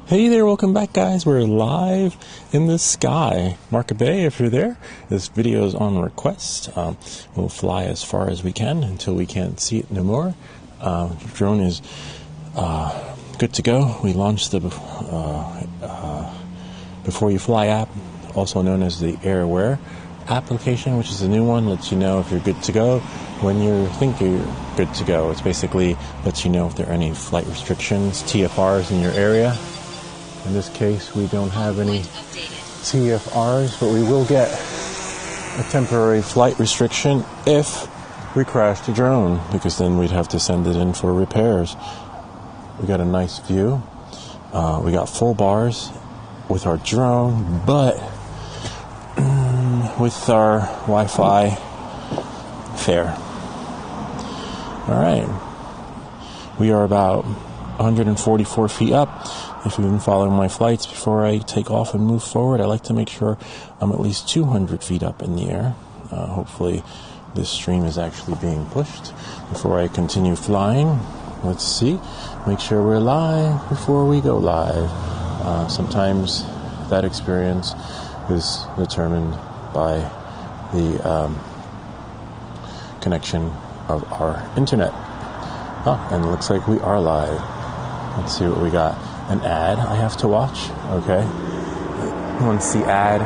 Hey there, welcome back guys. We're live in the sky. Market Bay, if you're there, this video is on request. We'll fly as far as we can until we can't see it no more. Drone is good to go. We launched the Before You Fly app, also known as the AirAware application, which is a new one. Lets you know if you're good to go when you think you're good to go. It's basically lets you know if there are any flight restrictions, TFRs in your area. In this case, we don't have any TFRs, but we will get a temporary flight restriction if we crash the drone, because then we'd have to send it in for repairs. We got a nice view. We got full bars with our drone, but with our Wi-Fi fair. All right. We are about 144 feet up. If you've been following my flights, before I take off and move forward, I like to make sure I'm at least 200 feet up in the air. Hopefully this stream is actually being pushed before I continue flying. Let's see. Make sure we're live before we go live. Sometimes that experience is determined by the connection of our internet. And it looks like we are live. Let's see what we got. An ad I have to watch. Okay. Once the ad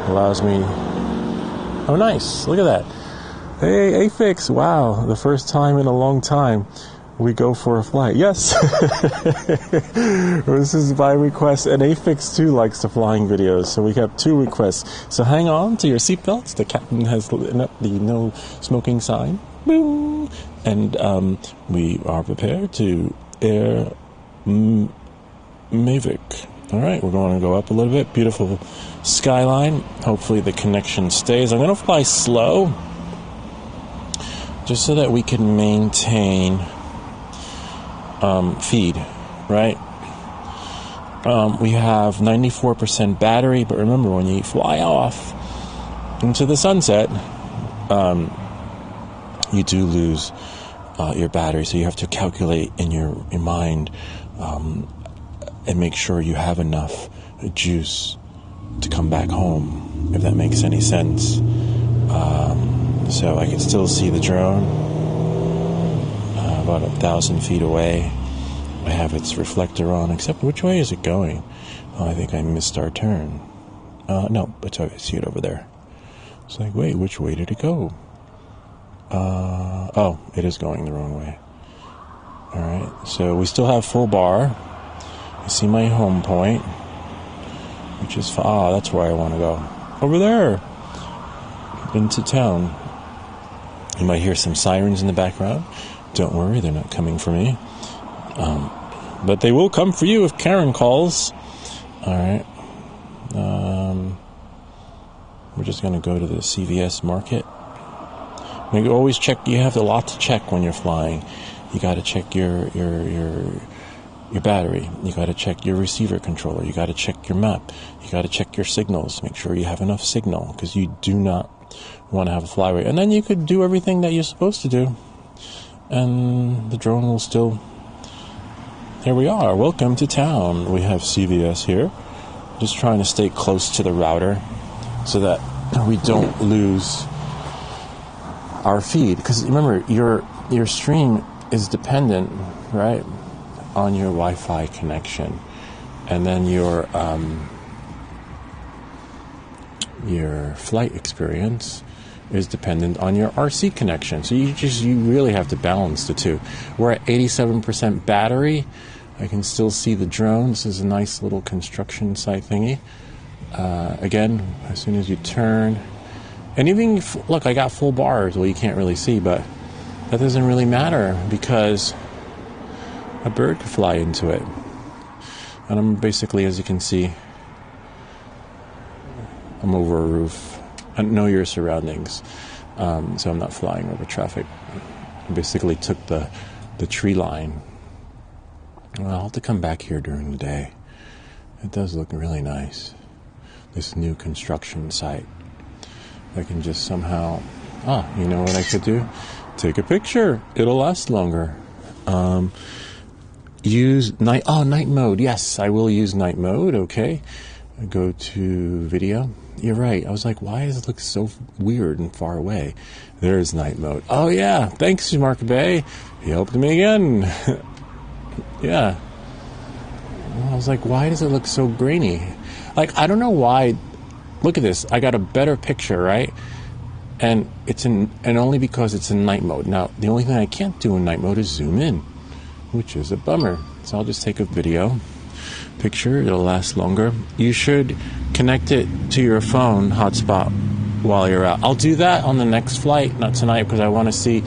allows me. Oh, nice. Look at that. Hey, AFIX. Wow. The first time in a long time we go for a flight. Yes. This is by request. And AFIX too likes the flying videos. So we have 2 requests. So hang on to your seatbelts. The captain has lit up the no smoking sign. Boom. And we are prepared to air Mavic. All right, we're going to go up a little bit. Beautiful skyline. Hopefully the connection stays. I'm going to fly slow just so that we can maintain feed, right? We have 94% battery, but remember, when you fly off into the sunset, you do lose your battery, so you have to calculate in your mind and make sure you have enough juice to come back home, if that makes any sense. So I can still see the drone about 1,000 feet away. I have its reflector on, except which way is it going? Oh, I think I missed our turn. No, but I see it over there. It's like, wait, which way did it go? Oh, it is going the wrong way. Alright, so we still have full bar. You see my home point, which is, that's where I want to go. Over there! Into town. You might hear some sirens in the background. Don't worry, they're not coming for me. But they will come for you if Karen calls. Alright. We're just going to go to the CVS market. You always check. You have a lot to check when you're flying. You got to check your battery. You got to check your receiver controller. You got to check your map. You got to check your signals. Make sure you have enough signal, because you do not want to have a flyway. And then you could do everything that you're supposed to do, and the drone will still. Here we are. Welcome to town. We have CVS here. Just trying to stay close to the router so that we don't lose our feed, because remember, your stream is dependent, right, on your Wi-Fi connection, and then your flight experience is dependent on your RC connection. So you really have to balance the two. We're at 87% battery. I can still see the drone. This is a nice little construction site thingy. Again, as soon as you turn. And even, look, I got full bars. Well, you can't really see, but that doesn't really matter, because a bird could fly into it. And I'm basically, as you can see, I'm over a roof. I know your surroundings, so I'm not flying over traffic. I basically took the tree line. Well, I'll have to come back here during the day. It does look really nice, this new construction site. I can just somehow, you know what I could do? Take a picture. It'll last longer. use night mode. Yes, I will use night mode. Okay, I go to video. You're right. I was like, why does it look so weird and far away? There's night mode. Oh yeah, thanks, Mark Bay. He helped me again. Yeah. I was like, why does it look so grainy? Like, I don't know why. Look at this. I got a better picture, right? And only because it's in night mode. Now, the only thing I can't do in night mode is zoom in, which is a bummer. So I'll just take a video picture. It'll last longer. You should connect it to your phone hotspot while you're out. I'll do that on the next flight, not tonight, because I want to see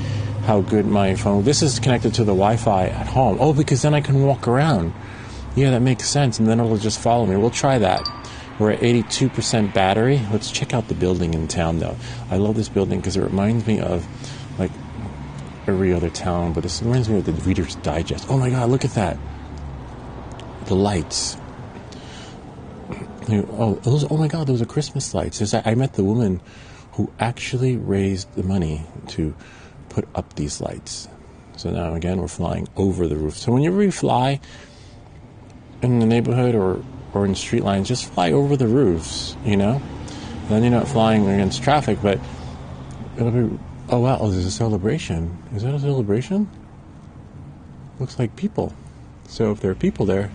how good my phone. This is connected to the Wi-Fi at home. Oh, because then I can walk around. Yeah, that makes sense, and then it'll just follow me. We'll try that. We're at 82% battery. Let's check out the building in town, though. I love this building because it reminds me of, like, every other town, but this reminds me of the Reader's Digest. Oh my God, look at that. The lights. Oh my God, those are Christmas lights. I met the woman who actually raised the money to put up these lights. So now, again, we're flying over the roof. So whenever you fly in the neighborhood or in street lines, just fly over the roofs, you know? Then you're not flying against traffic, but it'll be... Oh, wow, there's a celebration. Is that a celebration? Looks like people. So if there are people there...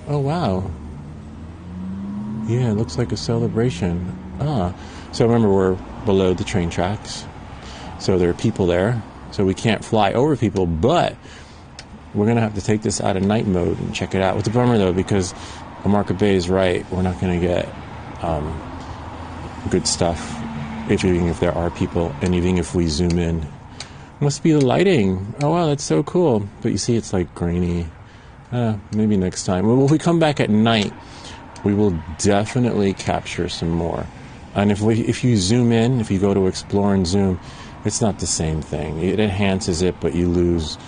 Oh, wow. Yeah, it looks like a celebration. So remember, we're below the train tracks. So there are people there. So we can't fly over people, but we're going to have to take this out of night mode and check it out. It's a bummer, though, because Mark Bay is right. We're not going to get good stuff, even if there are people, and even if we zoom in. Must be the lighting. Oh, wow, that's so cool. But you see, it's like grainy. Maybe next time. When we come back at night, we will definitely capture some more. And if you zoom in, if you go to explore and zoom, it's not the same thing. It enhances it, but you lose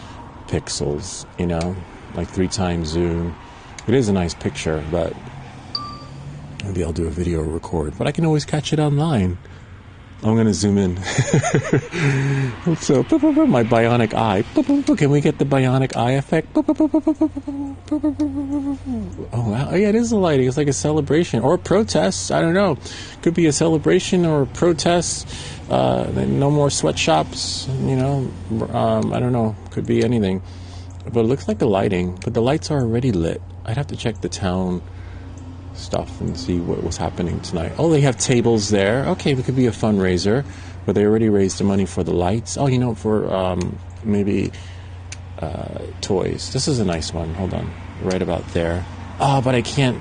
pixels, you know, like 3 times zoom. It is a nice picture, but maybe I'll do a video record. But I can always catch it online. I'm going to zoom in. So, my bionic eye. Can we get the bionic eye effect? Oh, wow. Oh, yeah, it is a lighting. It's like a celebration or a protest. I don't know. Could be a celebration or a protest. No more sweatshops, you know. I don't know. Could be anything. But it looks like the lighting. But the lights are already lit. I'd have to check the town stuff and see what was happening tonight. Oh, they have tables there. Okay, it could be a fundraiser, but they already raised the money for the lights. Oh, you know, for maybe toys. This is a nice one. Hold on, right about there. Oh, but I can't.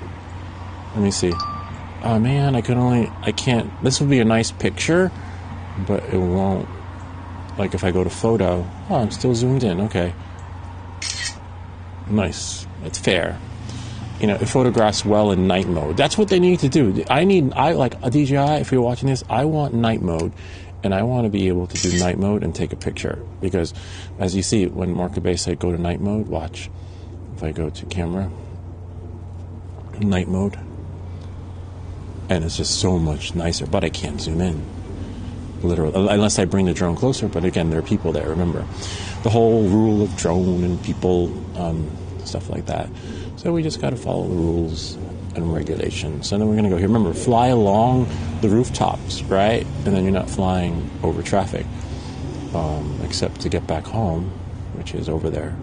Let me see. Oh man, I can't. This would be a nice picture, but it won't. Like if I go to photo. Oh, I'm still zoomed in. Okay. Nice. It's fair. You know, it photographs well in night mode. That's what they need to do. I like a DJI, if you're watching this, I want night mode, and I want to be able to do night mode and take a picture. Because, as you see, when Mark Bay said go to night mode, watch. If I go to camera, night mode, and it's just so much nicer, but I can't zoom in. Literally, unless I bring the drone closer, but again, there are people there, remember. The whole rule of drone and people, stuff like that. So we just got to follow the rules and regulations. And then we're going to go here. Remember, fly along the rooftops, right? And then you're not flying over traffic, except to get back home, which is over there.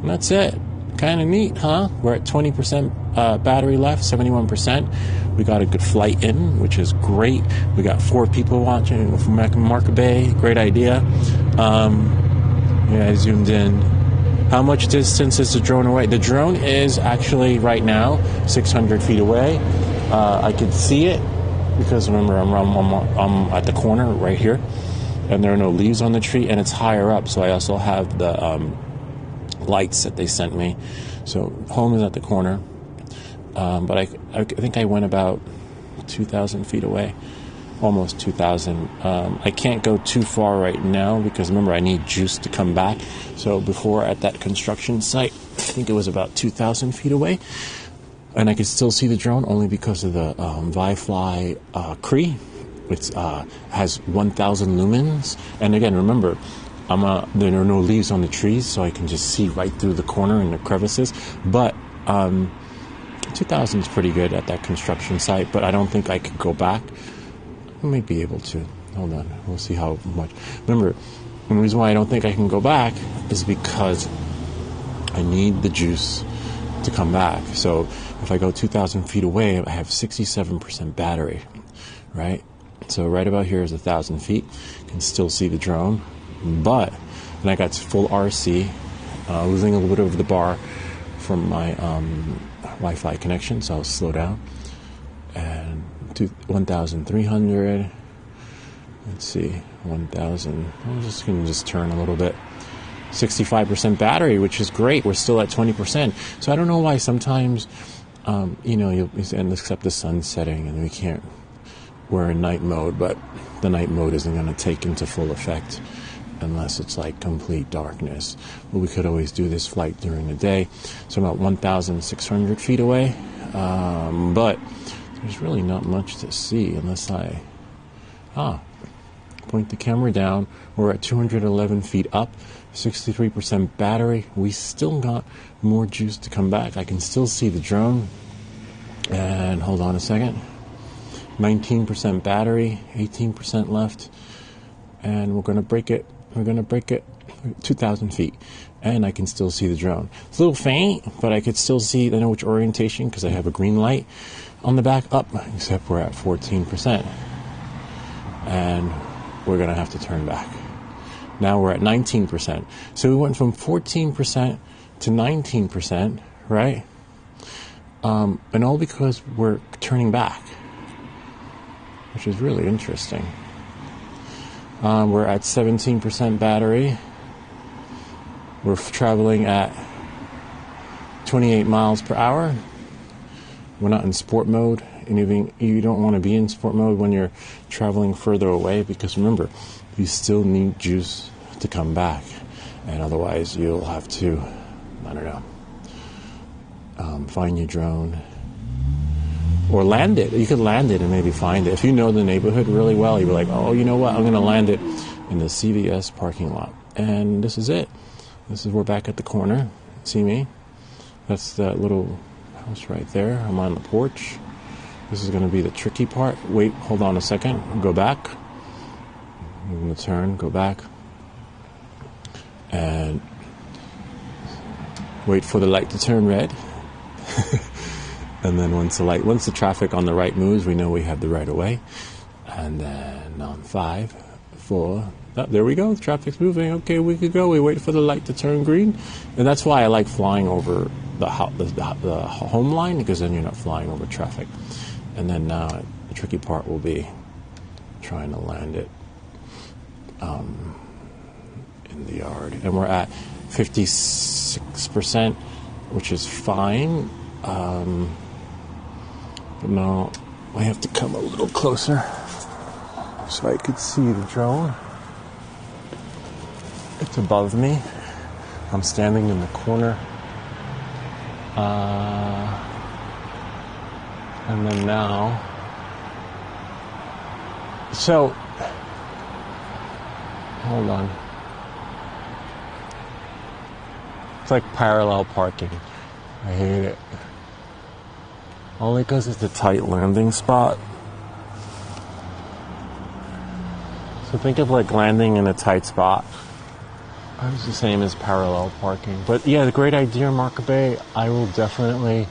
And that's it. Kind of neat, huh? We're at 20% battery left, 71%. We got a good flight in, which is great. We got 4 people watching from Mark Bay. Great idea. Yeah, I zoomed in. How much distance is the drone away? The drone is actually right now 600 feet away. I can see it because remember I'm at the corner right here, and there are no leaves on the tree, and it's higher up. So I also have the lights that they sent me. So home is at the corner, but I think I went about 2,000 feet away. Almost 2,000. I can't go too far right now because remember I need juice to come back. So before at that construction site, I think it was about 2,000 feet away, and I could still see the drone only because of the ViFly Cree. It has 1,000 lumens, and again remember, There are no leaves on the trees, so I can just see right through the corner and the crevices. But 2000 is pretty good at that construction site, but I don't think I could go back. I might be able to. Hold on, we'll see how much. Remember, the reason why I don't think I can go back is because I need the juice to come back. So if I go 2,000 feet away, I have 67% battery, right? So right about here is 1,000 feet. You can still see the drone, but and I got full RC, losing a little bit over the bar from my Wi-Fi connection, so I'll slow down. And 1,300. Let's see, 1,000. I'm just going to just turn a little bit. 65% battery, which is great. We're still at 20%. So I don't know why sometimes, you'll except the sun's setting and we can't. We're in night mode, but the night mode isn't going to take into full effect unless it's like complete darkness. But we could always do this flight during the day. So I'm about 1,600 feet away. But there's really not much to see unless I point the camera down. We're at 211 feet up, 63% battery. We still got more juice to come back. I can still see the drone. And hold on a second. 19% battery, 18% left. And we're going to break it. We're going to break it 2,000 feet. And I can still see the drone. It's a little faint, but I could still see, I know which orientation because I have a green light on the back up, except we're at 14%. And we're going to have to turn back. Now we're at 19%. So we went from 14% to 19%, right? And all because we're turning back, which is really interesting. We're at 17% battery. We're traveling at 28 miles per hour. We're not in sport mode. And even you don't want to be in sport mode when you're traveling further away, because remember, you still need juice to come back, and otherwise you'll have to, find your drone or land it. You could land it and maybe find it. If you know the neighborhood really well, you'll be like, oh, you know what? I'm going to land it in the CVS parking lot. And this is it. We're back at the corner. See me? That's that little house right there. I'm on the porch. This is going to be the tricky part. Wait, hold on a second. Go back. I'm going to turn, go back. And wait for the light to turn red. And then once the traffic on the right moves, we know we have the right of way. And then on 5, 4, there we go. The traffic's moving. Okay, we could go. We wait for the light to turn green. And that's why I like flying over the home line, because then you're not flying over traffic. And then now the tricky part will be trying to land it in the yard. And we're at 56%, which is fine. But now I have to come a little closer so I could see the drone. It's above me. I'm standing in the corner. And then now, so, hold on. It's like parallel parking. I hate it. Only because it's a tight landing spot. So think of like landing in a tight spot. It's the same as parallel parking. But yeah, the great idea, Marco Bay. I will definitely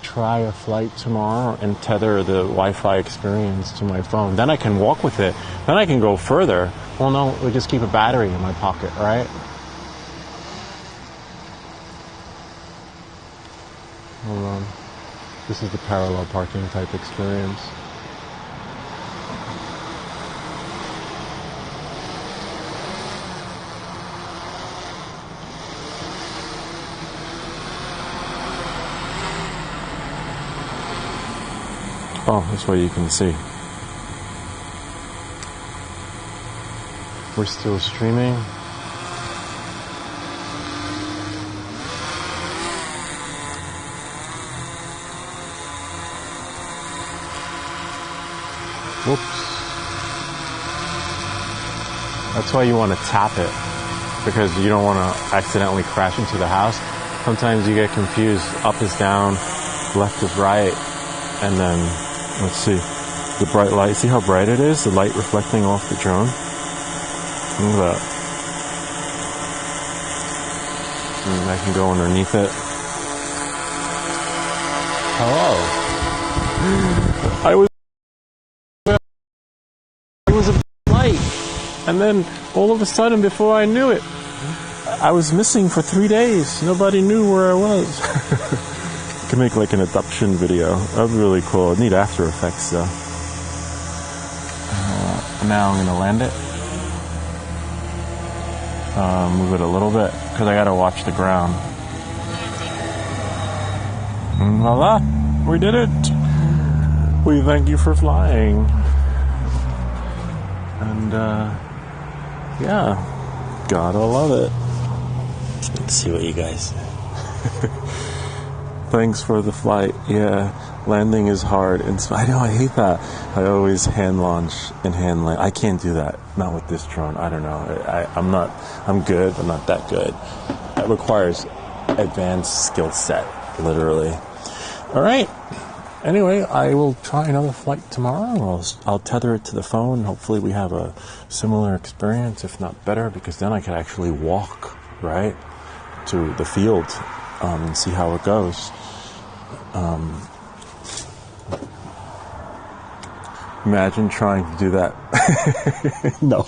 try a flight tomorrow and tether the Wi-Fi experience to my phone. Then I can walk with it. Then I can go further. Well, no, we just keep a battery in my pocket, right? Hold on. This is the parallel parking type experience. Oh, this way you can see. We're still streaming. Whoops. That's why you want to tap it, because you don't want to accidentally crash into the house. Sometimes you get confused. Up is down, left is right, and then, let's see, the bright light. See how bright it is? The light reflecting off the drone. Look at that. And I can go underneath it. Hello. It was a light, and then all of a sudden, before I knew it, I was missing for 3 days. Nobody knew where I was. You can make like an abduction video. That would be really cool. I'd need After Effects though. Now I'm gonna land it. Move it a little bit because I gotta watch the ground. And voila, we did it. We thank you for flying. And yeah, gotta love it. Let's see what you guys. Thanks for the flight. Yeah, landing is hard. And I know, I hate that. I always hand launch and hand land. I can't do that. Not with this drone. I don't know. I'm good, but not that good. It requires advanced skill set, literally. All right. Anyway, I will try another flight tomorrow. I'll tether it to the phone. Hopefully we have a similar experience, if not better, because then I could actually walk, right, to the field and see how it goes. Imagine trying to do that. No.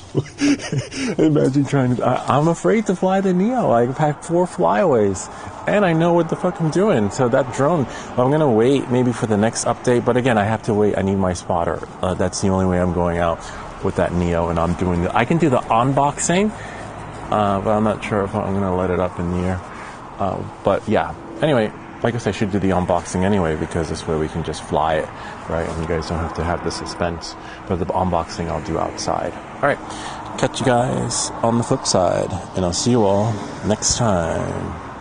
Imagine trying to... I'm afraid to fly the Neo. I've had 4 flyaways, and I know what the fuck I'm doing. So that drone, I'm going to wait maybe for the next update. But again, I have to wait. I need my spotter. That's the only way I'm going out with that Neo, and I'm doing I can do the unboxing, but I'm not sure if I'm going to let it up in the air. But yeah, anyway, I guess I should do the unboxing anyway, because this way we can just fly it, right? And you guys don't have to have the suspense. But the unboxing I'll do outside. All right, catch you guys on the flip side, and I'll see you all next time.